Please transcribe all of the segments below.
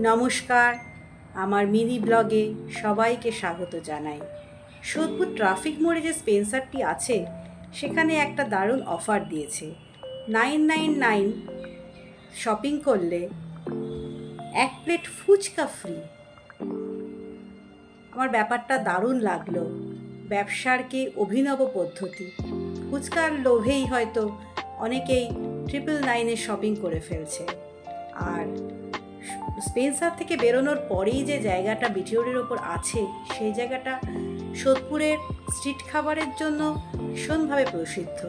নমস্কার, আমার মিনি ব্লগে সবাইকে স্বাগত জানাই। সোদপুর ট্রাফিক মোড়ে যে স্পেন্সারটি আছে সেখানে একটা দারুণ অফার দিয়েছে। 999 শপিং করলে 1 প্লেট ফুচকা ফ্রি। আমার ব্যাপারটা দারুণ লাগলো। ব্যবসার কি অভিনব পদ্ধতি। ফুচকার লোভেই হয়তো অনেকেই 999 শপিং করে ফেলছে। আর স্পেন্সার থেকে বেরোনোর পরেই যে জায়গাটা বিটিওরের ওপর আছে সেই জায়গাটা সোদপুরের স্ট্রিট খাবারের জন্য ভীষণভাবে প্রসিদ্ধ।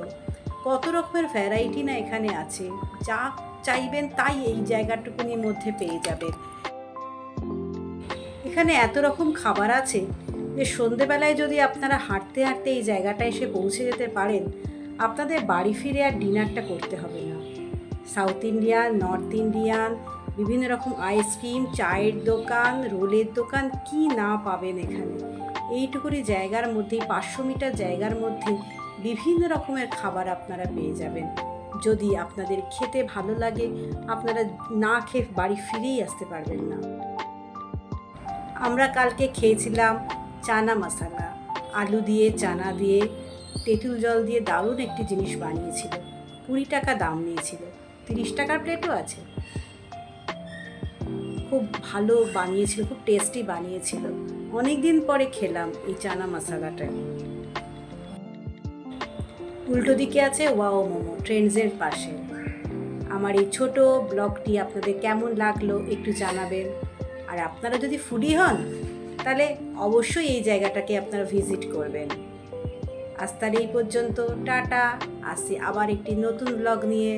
কত রকমের ভ্যারাইটি না এখানে আছে, যা চাইবেন তাই এই জায়গাটুকুনির মধ্যে পেয়ে যাবেন। এখানে এত রকম খাবার আছে যে সন্ধেবেলায় যদি আপনারা হাঁটতে হাঁটতে এই জায়গাটা এসে পৌঁছে যেতে পারেন, আপনাদের বাড়ি ফিরে আর ডিনারটা করতে হবে না। সাউথ ইন্ডিয়ান, নর্থ ইন্ডিয়ান, বিভিন্ন রকম আইসক্রিম, চায়ের দোকান, রোলের দোকান, কি না পাবেন এখানে। এইটুকুনি জায়গার মধ্যেই 500 মিটার জায়গার মধ্যে বিভিন্ন রকমের খাবার আপনারা পেয়ে যাবেন। যদি আপনাদের খেতে ভালো লাগে, আপনারা না খেয়ে বাড়ি ফিরেই আসতে পারবেন না। আমরা কালকে খেয়েছিলাম চানা মশালা, আলু দিয়ে, চানা দিয়ে, তেঁতুল জল দিয়ে দারুণ একটি জিনিস বানিয়েছিল। 20 টাকা দাম নিয়েছিল, 30 টাকার প্লেটও আছে। খুব ভালো বানিয়েছিল, খুব টেস্টি বানিয়েছিল। অনেক দিন পরে খেলাম এই চানা মশালাটা। উল্টো দিকে আছে ওয়াও মোমো, ট্রেন্ডসের পাশে। আমার এই ছোট ব্লগটি আপনাদের কেমন লাগলো একটু জানাবেন। আর আপনারা যদি ফুডি হন তাহলে অবশ্যই এই জায়গাটাকে আপনারা ভিজিট করবেন। আজ তার এই পর্যন্ত, টাটা। আসছি আবার একটি নতুন ব্লগ নিয়ে।